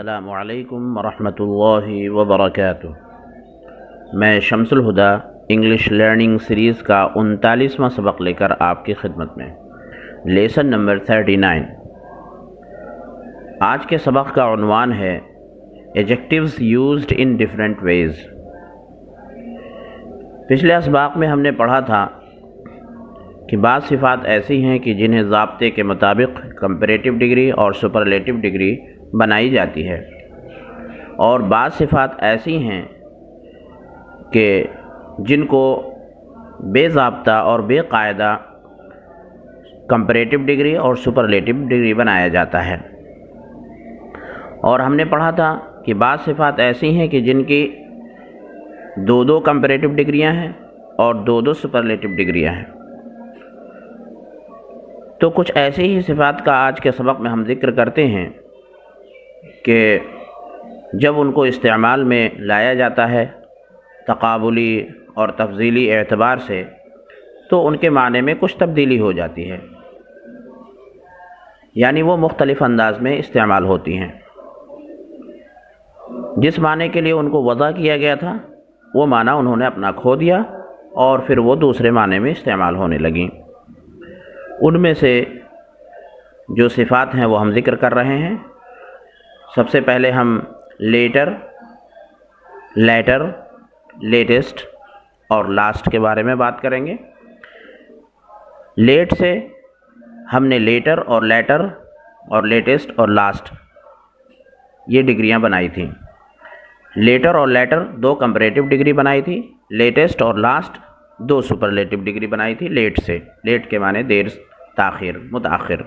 السلام علیکم ورحمۃ اللہ وبرکاتہ۔ میں شمس الہدا انگلش لرننگ سیریز کا 39واں سبق لے کر آپ کی خدمت میں، لیسن نمبر 39۔ آج کے سبق کا عنوان ہے ایڈجیکٹیوز یوزڈ ان ڈفرینٹ ویز۔ پچھلے اسباق میں ہم نے پڑھا تھا کہ بعض صفات ایسی ہیں کہ جنہیں ضابطے کے مطابق کمپیریٹیو ڈگری اور سپرلیٹیو ڈگری بنائی جاتی ہے، اور بعض صفات ایسی ہیں کہ جن کو بے ضابطہ اور بے قاعدہ کمپیریٹیو ڈگری اور سپرلیٹیو ڈگری بنایا جاتا ہے۔ اور ہم نے پڑھا تھا کہ بعض صفات ایسی ہیں کہ جن کی دو کمپیریٹیو ڈگریاں ہیں اور دو سپرلیٹیو ڈگریاں ہیں۔ تو کچھ ایسی ہی صفات کا آج کے سبق میں ہم ذکر کرتے ہیں کہ جب ان کو استعمال میں لایا جاتا ہے تقابلی اور تفضیلی اعتبار سے، تو ان کے معنی میں کچھ تبدیلی ہو جاتی ہے، یعنی وہ مختلف انداز میں استعمال ہوتی ہیں۔ جس معنی کے لیے ان کو وضع کیا گیا تھا وہ معنی انہوں نے اپنا کھو دیا اور پھر وہ دوسرے معنی میں استعمال ہونے لگیں۔ ان میں سے جو صفات ہیں وہ ہم ذکر کر رہے ہیں۔ سب سے پہلے ہم لیٹر، لیٹر، لیٹسٹ اور لاسٹ کے بارے میں بات کریں گے۔ لیٹ سے ہم نے لیٹر اور لیٹر اور لیٹسٹ اور لاسٹ یہ ڈگریاں بنائی تھیں۔ لیٹر اور لیٹر دو کمپیریٹیو ڈگری بنائی تھی، لیٹسٹ اور لاسٹ دو سپرلیٹیو ڈگری بنائی تھی لیٹ سے۔ لیٹ کے معنی دیر، تاخیر، متاخر۔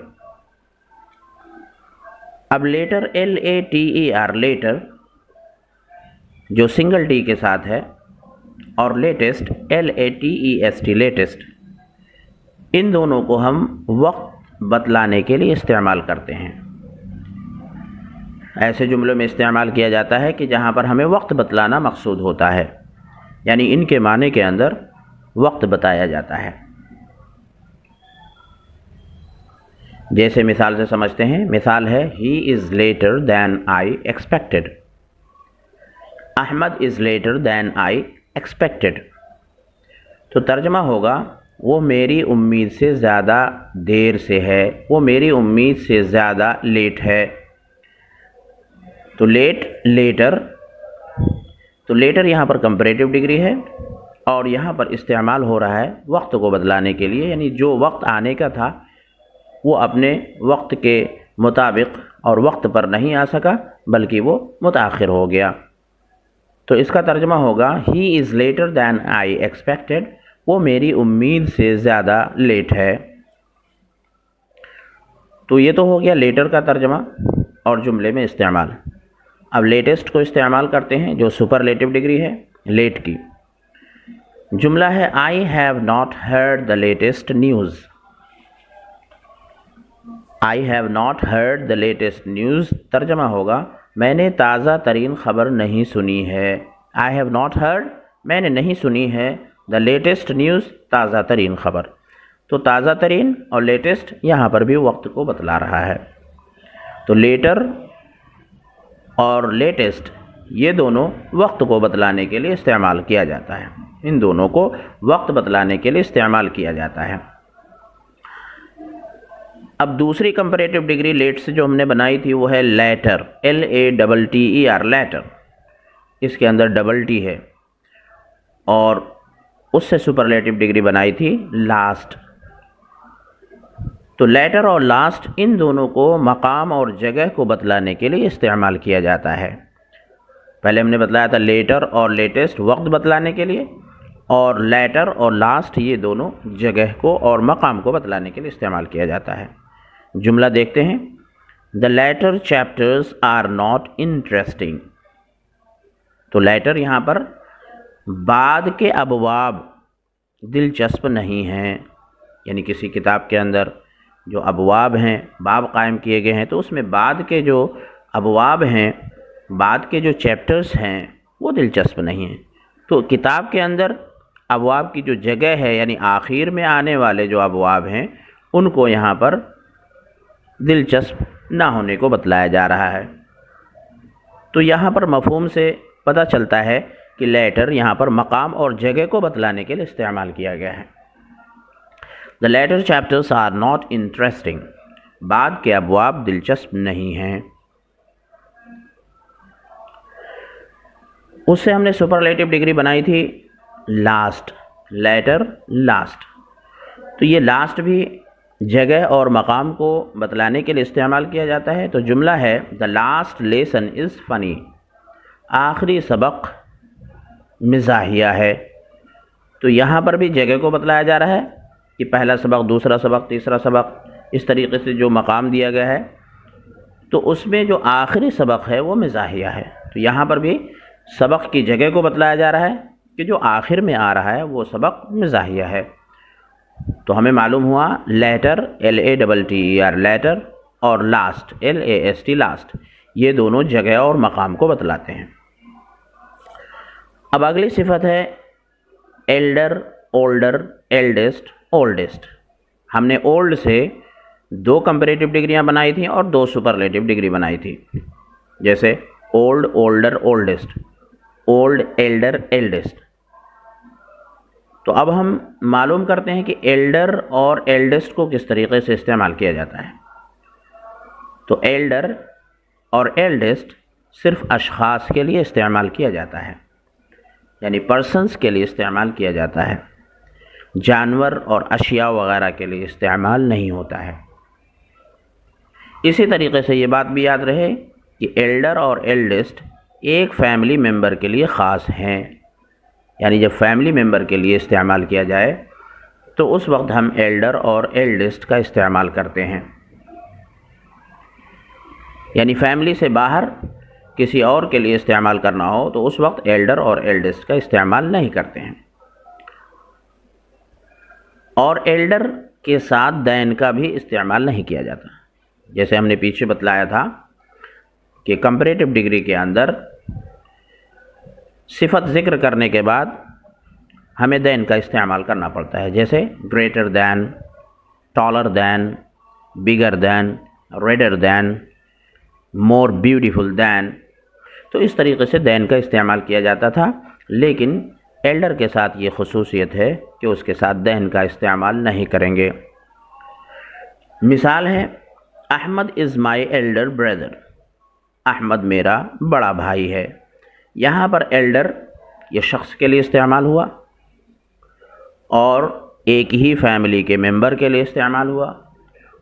اب لیٹر LATER لیٹر جو سنگل ٹی کے ساتھ ہے، اور لیٹسٹ LATEST لیٹسٹ، ان دونوں کو ہم وقت بتلانے کے لیے استعمال کرتے ہیں۔ ایسے جملوں میں استعمال کیا جاتا ہے کہ جہاں پر ہمیں وقت بتلانا مقصود ہوتا ہے، یعنی ان کے معنی کے اندر وقت بتایا جاتا ہے۔ جیسے مثال سے سمجھتے ہیں، مثال ہے He is later than I expected۔ Ahmad is later than I expected۔ تو ترجمہ ہوگا وہ میری امید سے زیادہ دیر سے ہے، وہ میری امید سے زیادہ لیٹ ہے۔ تو لیٹ، لیٹر، تو لیٹر یہاں پر کمپیریٹیو ڈگری ہے اور یہاں پر استعمال ہو رہا ہے وقت کو بدلانے کے لیے، یعنی جو وقت آنے کا تھا وہ اپنے وقت کے مطابق اور وقت پر نہیں آ سکا بلکہ وہ متاخر ہو گیا۔ تو اس کا ترجمہ ہوگا He is later than I expected۔ وہ میری امید سے زیادہ لیٹ ہے۔ تو یہ تو ہو گیا لیٹر کا ترجمہ اور جملے میں استعمال۔ اب لیٹسٹ کو استعمال کرتے ہیں جو سپرلیٹیو ڈگری ہے لیٹ کی۔ جملہ ہے I have not heard the latest news۔ I have not heard the latest news ترجمہ ہوگا میں نے تازہ ترین خبر نہیں سنی ہے۔ I have not heard، میں نے نہیں سنی ہے، the latest news، تازہ ترین خبر۔ تو تازہ ترین اور لیٹسٹ یہاں پر بھی وقت کو بتلا رہا ہے۔ تو لیٹر اور لیٹسٹ یہ دونوں وقت کو بتلانے کے لیے استعمال کیا جاتا ہے، ان دونوں کو وقت بتلانے کے لیے استعمال کیا جاتا ہے۔ اب دوسری کمپیریٹیو ڈگری لیٹ سے جو ہم نے بنائی تھی وہ ہے لیٹر، LATTER لیٹر۔ اس کے اندر ڈبل ٹی ہے، اور اس سے سپرلیٹیو ڈگری بنائی تھی لاسٹ۔ تو لیٹر اور لاسٹ ان دونوں کو مقام اور جگہ کو بتلانے کے لیے استعمال کیا جاتا ہے۔ پہلے ہم نے بتلایا تھا لیٹر اور لیٹسٹ وقت بتلانے کے لیے، اور لیٹر اور لاسٹ یہ دونوں جگہ کو اور مقام کو بتلانے کے لیے استعمال کیا جاتا ہے۔ جملہ دیکھتے ہیں، The later chapters are not interesting۔ تو لیٹر یہاں پر بعد کے ابواب دلچسپ نہیں ہیں، یعنی کسی کتاب کے اندر جو ابواب ہیں، باب قائم کیے گئے ہیں، تو اس میں بعد کے جو ابواب ہیں، بعد کے جو چیپٹرز ہیں وہ دلچسپ نہیں ہیں۔ تو کتاب کے اندر ابواب کی جو جگہ ہے، یعنی آخر میں آنے والے جو ابواب ہیں، ان کو یہاں پر دلچسپ نہ ہونے کو بتلایا جا رہا ہے۔ تو یہاں پر مفہوم سے پتہ چلتا ہے کہ لیٹر یہاں پر مقام اور جگہ کو بتلانے کے لیے استعمال کیا گیا ہے۔ The later chapters are not interesting. بعد کے ابواب دلچسپ نہیں ہیں۔ اس سے ہم نے سپرلیٹو ڈگری بنائی تھی لاسٹ، لیٹر لاسٹ۔ تو یہ لاسٹ بھی جگہ اور مقام کو بتلانے کے لیے استعمال کیا جاتا ہے۔ تو جملہ ہے The last lesson is funny. آخری سبق مزاحیہ ہے۔ تو یہاں پر بھی جگہ کو بتلایا جا رہا ہے کہ پہلا سبق، دوسرا سبق، تیسرا سبق، اس طریقے سے جو مقام دیا گیا ہے تو اس میں جو آخری سبق ہے وہ مزاحیہ ہے۔ تو یہاں پر بھی سبق کی جگہ کو بتلایا جا رہا ہے کہ جو آخر میں آ رہا ہے وہ سبق مزاحیہ ہے۔ تو ہمیں معلوم ہوا لیٹر LATTER لیٹر اور لاسٹ LAST لاسٹ، یہ دونوں جگہ اور مقام کو بتلاتے ہیں۔ اب اگلی صفت ہے ایلڈر، اولڈر، ایلڈسٹ، اولڈسٹ۔ ہم نے اولڈ سے 2 کمپیریٹیو ڈگریاں بنائی تھیں اور 2 سپرلیٹو ڈگری بنائی تھی، جیسے old, older, oldest, old, elder, eldest. تو اب ہم معلوم کرتے ہیں کہ ایلڈر اور ایلڈسٹ کو کس طریقے سے استعمال کیا جاتا ہے۔ تو ایلڈر اور ایلڈسٹ صرف اشخاص کے لیے استعمال کیا جاتا ہے، یعنی پرسنز کے لیے استعمال کیا جاتا ہے، جانور اور اشیاء وغیرہ کے لیے استعمال نہیں ہوتا ہے۔ اسی طریقے سے یہ بات بھی یاد رہے کہ ایلڈر اور ایلڈسٹ ایک فیملی ممبر کے لیے خاص ہیں، یعنی جب فیملی ممبر کے لیے استعمال کیا جائے تو اس وقت ہم ایلڈر اور ایلڈسٹ کا استعمال کرتے ہیں، یعنی فیملی سے باہر کسی اور کے لیے استعمال کرنا ہو تو اس وقت ایلڈر اور ایلڈسٹ کا استعمال نہیں کرتے ہیں۔ اور ایلڈر کے ساتھ دین کا بھی استعمال نہیں کیا جاتا، جیسے ہم نے پیچھے بتلایا تھا کہ کمپیریٹیو ڈگری کے اندر صفت ذکر کرنے کے بعد ہمیں دین کا استعمال کرنا پڑتا ہے، جیسے گریٹر دین، ٹالر دین، بگر دین، ریڈر دین، مور بیوٹیفل دین۔ تو اس طریقے سے دین کا استعمال کیا جاتا تھا، لیکن ایلڈر کے ساتھ یہ خصوصیت ہے کہ اس کے ساتھ دین کا استعمال نہیں کریں گے۔ مثال ہے احمد از مائی ایلڈر بردر، احمد میرا بڑا بھائی ہے۔ یہاں پر ایلڈر یہ شخص کے لیے استعمال ہوا اور ایک ہی فیملی کے ممبر کے لیے استعمال ہوا،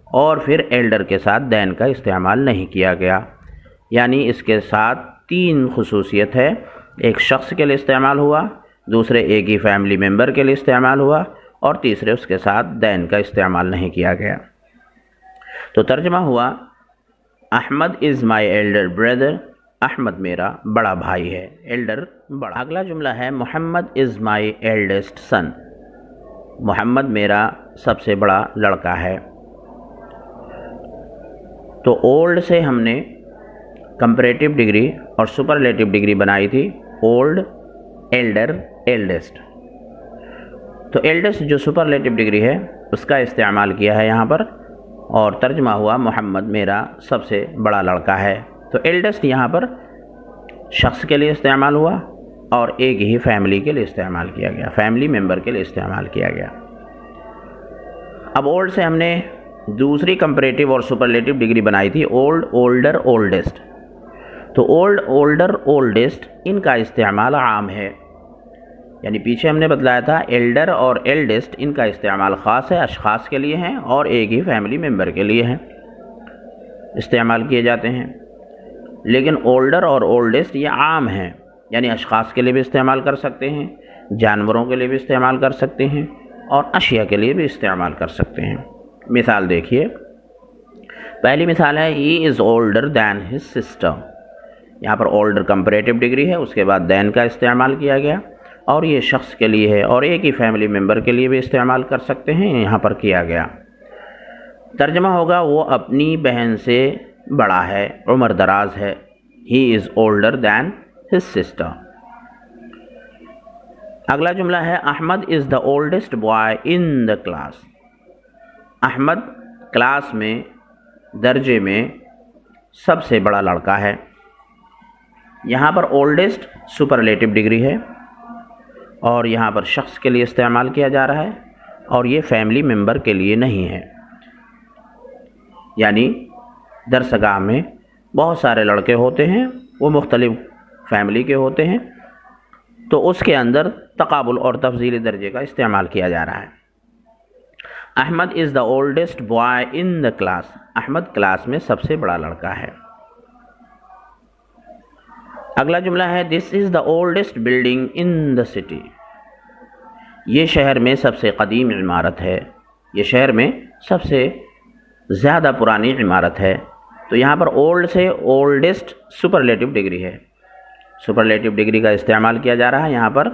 اور پھر ایلڈر کے ساتھ دین کا استعمال نہیں کیا گیا، یعنی اس کے ساتھ 3 خصوصیت ہے، ایک شخص کے لیے استعمال ہوا، دوسرے ایک ہی فیملی ممبر کے لیے استعمال ہوا، اور تیسرے اس کے ساتھ دین کا استعمال نہیں کیا گیا۔ تو ترجمہ ہوا احمد از مائی ایلڈر بردر، احمد میرا بڑا بھائی ہے، ایلڈر بڑا۔ اگلا جملہ ہے محمد از مائی ایلڈسٹ سن، محمد میرا سب سے بڑا لڑکا ہے۔ تو اولڈ سے ہم نے کمپیریٹیو ڈگری اور سپرلیٹو ڈگری بنائی تھی اولڈ، ایلڈر، ایلڈسٹ۔ تو ایلڈسٹ جو سپرلیٹو ڈگری ہے اس کا استعمال کیا ہے یہاں پر، اور ترجمہ ہوا محمد میرا سب سے بڑا لڑکا ہے۔ تو ایلڈسٹ یہاں پر شخص کے لیے استعمال ہوا اور ایک ہی فیملی کے لیے استعمال کیا گیا، فیملی ممبر کے لیے استعمال کیا گیا۔ اب اولڈ سے ہم نے دوسری کمپیریٹیو اور سپرلیٹو ڈگری بنائی تھی اولڈ، اولڈر، اولڈسٹ۔ تو اولڈ، اولڈر، اولڈسٹ ان کا استعمال عام ہے، یعنی پیچھے ہم نے بتلایا تھا ایلڈر اور ایلڈسٹ ان کا استعمال خاص ہے، اشخاص کے لیے ہیں اور ایک ہی فیملی ممبر کے لیے ہیں، استعمال کیے جاتے ہیں۔ لیکن اولڈر اور اولڈسٹ یہ عام ہیں، یعنی اشخاص کے لیے بھی استعمال کر سکتے ہیں، جانوروں کے لیے بھی استعمال کر سکتے ہیں، اور اشیاء کے لیے بھی استعمال کر سکتے ہیں۔ مثال دیکھیے، پہلی مثال ہے he is older than his sister. یہاں پر اولڈر کمپیریٹیو ڈگری ہے، اس کے بعد دین کا استعمال کیا گیا، اور یہ شخص کے لیے ہے اور ایک ہی فیملی ممبر کے لیے بھی استعمال کر سکتے ہیں، یہاں پر کیا گیا۔ ترجمہ ہوگا وہ اپنی بہن سے بڑا ہے، عمر دراز ہے، he is older than his sister. اگلا جملہ ہے Ahmed is the oldest boy in the class. Ahmed class میں، درجے میں سب سے بڑا لڑکا ہے۔ یہاں پر اولڈسٹ سپرلیٹو ڈگری ہے اور یہاں پر شخص کے لیے استعمال کیا جا رہا ہے اور یہ فیملی ممبر کے لیے نہیں ہے. یعنی درسگاہ میں بہت سارے لڑکے ہوتے ہیں، وہ مختلف فیملی کے ہوتے ہیں، تو اس کے اندر تقابل اور تفضیلی درجے کا استعمال کیا جا رہا ہے. Ahmed is the oldest boy in the class. Ahmed class میں سب سے بڑا لڑکا ہے. اگلا جملہ ہے this is the oldest building in the city. یہ شہر میں سب سے قدیم عمارت ہے. یہ شہر میں سب سے زیادہ پرانی عمارت ہے. تو یہاں پر اولڈ سے اولڈسٹ سپرلیٹو ڈگری ہے. سپرلیٹو ڈگری کا استعمال کیا جا رہا ہے یہاں پر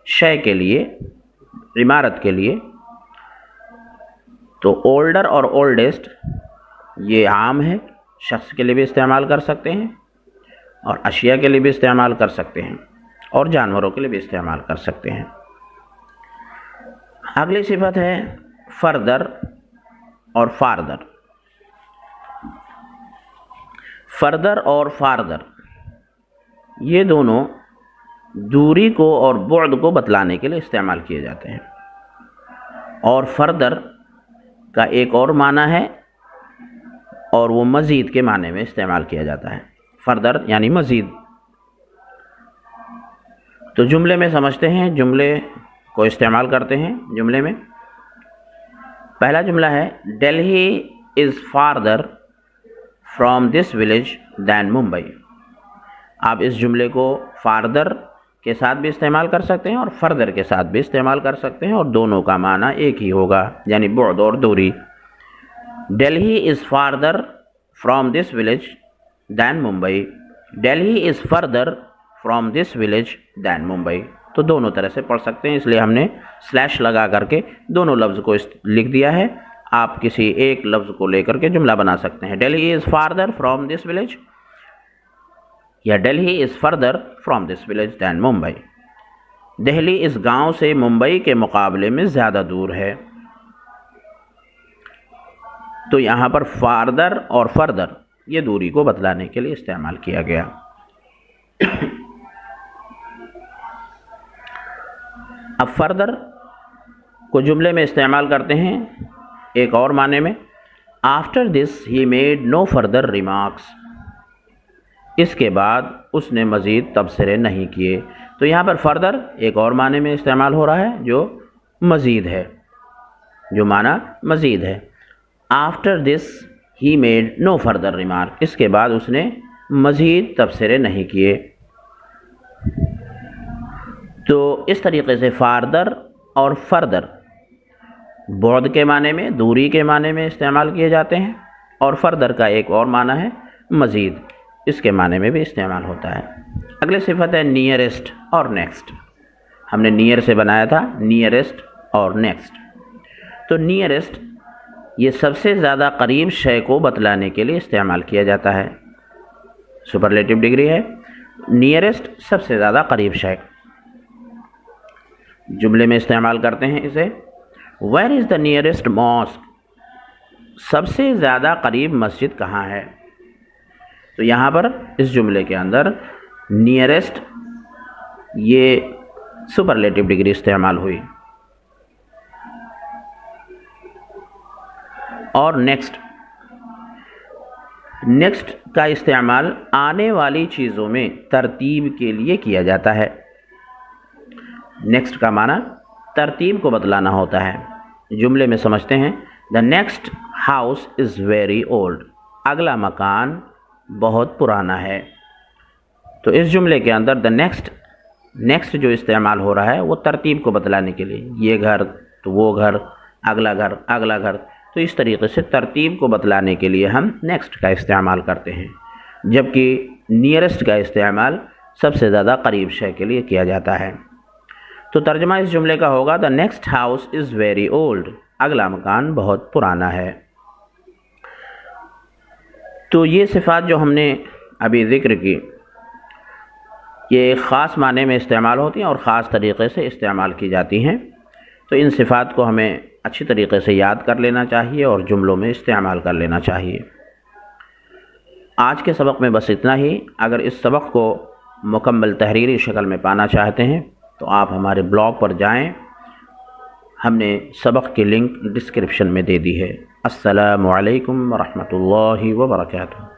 شے کے لیے، عمارت کے لیے. تو اولڈر اور اولڈسٹ یہ عام ہے، شخص کے لیے بھی استعمال کر سکتے ہیں اور اشیاء کے لیے بھی استعمال کر سکتے ہیں اور جانوروں کے لیے بھی استعمال کر سکتے ہیں. اگلی صفت ہے فردر اور فاردر. فردر اور فاردر یہ دونوں دوری کو اور بعد کو بتلانے کے لیے استعمال کیے جاتے ہیں. اور فردر کا ایک اور معنی ہے اور وہ مزید کے معنی میں استعمال کیا جاتا ہے. فردر یعنی مزید. تو جملے میں سمجھتے ہیں، جملے کو استعمال کرتے ہیں. جملے میں پہلا جملہ ہے Delhi is farther from this village than Mumbai. آپ اس جملے کو فاردر کے ساتھ بھی استعمال کر سکتے ہیں اور فردر کے ساتھ بھی استعمال کر سکتے ہیں اور دونوں کا معنی ایک ہی ہوگا، یعنی بعد اور دوری. Delhi is farther from this village than Mumbai. Delhi is further from this village than Mumbai. تو دونوں طرح سے پڑھ سکتے ہیں، اس لیے ہم نے سلیش لگا کر کے دونوں لفظ کو لکھ دیا ہے. آپ کسی ایک لفظ کو لے کر کے جملہ بنا سکتے ہیں. Delhi is farther from this village یا Delhi is further from this village than Mumbai. Delhi اس گاؤں سے ممبئی کے مقابلے میں زیادہ دور ہے. تو یہاں پر فاردر اور فردر یہ دوری کو بتلانے کے لیے استعمال کیا گیا. اب فردر کو جملے میں استعمال کرتے ہیں ایک اور معنی میں. After this he made no further remarks. اس کے بعد اس نے مزید تبصرے نہیں کیے. تو یہاں پر فردر ایک اور معنی میں استعمال ہو رہا ہے جو مزید ہے، جو معنی مزید ہے. After this he made no further remark. اس کے بعد اس نے مزید تبصرے نہیں کیے. تو اس طریقے سے فاردر اور فردر بعد کے معنی میں، دوری کے معنی میں استعمال کیے جاتے ہیں اور فردر کا ایک اور معنی ہے مزید، اس کے معنی میں بھی استعمال ہوتا ہے. اگلی صفت ہے نیئرسٹ اور نیکسٹ. ہم نے نیئر سے بنایا تھا، نیئرسٹ اور نیکسٹ. تو نیئرسٹ یہ سب سے زیادہ قریب شے کو بتلانے کے لیے استعمال کیا جاتا ہے. سپرلیٹو ڈگری ہے. نیئرسٹ سب سے زیادہ قریب شے. جملے میں استعمال کرتے ہیں اسے. Where is the nearest mosque. سب سے زیادہ قریب مسجد کہاں ہے؟ تو یہاں پر اس جملے کے اندر نیئرسٹ یہ سپرلیٹو ڈگری استعمال ہوئی. اور نیکسٹ کا استعمال آنے والی چیزوں میں ترتیب کے لیے کیا جاتا ہے. نیکسٹ کا معنی ترتیب کو بتلانا ہوتا ہے. جملے میں سمجھتے ہیں the next house is very old. اگلا مکان بہت پرانا ہے. تو اس جملے کے اندر دا نیکسٹ جو استعمال ہو رہا ہے وہ ترتیب کو بتلانے کے لیے، یہ گھر تو وہ گھر، اگلا گھر اگلا گھر. تو اس طریقے سے ترتیب کو بتلانے کے لیے ہم نیکسٹ کا استعمال کرتے ہیں، جبکہ نیئرسٹ کا استعمال سب سے زیادہ قریب شے کے لیے کیا جاتا ہے. تو ترجمہ اس جملے کا ہوگا the next house is very old. اگلا مکان بہت پرانا ہے. تو یہ صفات جو ہم نے ابھی ذکر کی یہ ایک خاص معنی میں استعمال ہوتی ہیں اور خاص طریقے سے استعمال کی جاتی ہیں. تو ان صفات کو ہمیں اچھی طریقے سے یاد کر لینا چاہیے اور جملوں میں استعمال کر لینا چاہیے. آج کے سبق میں بس اتنا ہی. اگر اس سبق کو مکمل تحریری شکل میں پانا چاہتے ہیں تو آپ ہمارے بلاگ پر جائیں، ہم نے سبق کی لنک ڈسکرپشن میں دے دی ہے۔ السلام علیکم ورحمۃ اللہ وبرکاتہ۔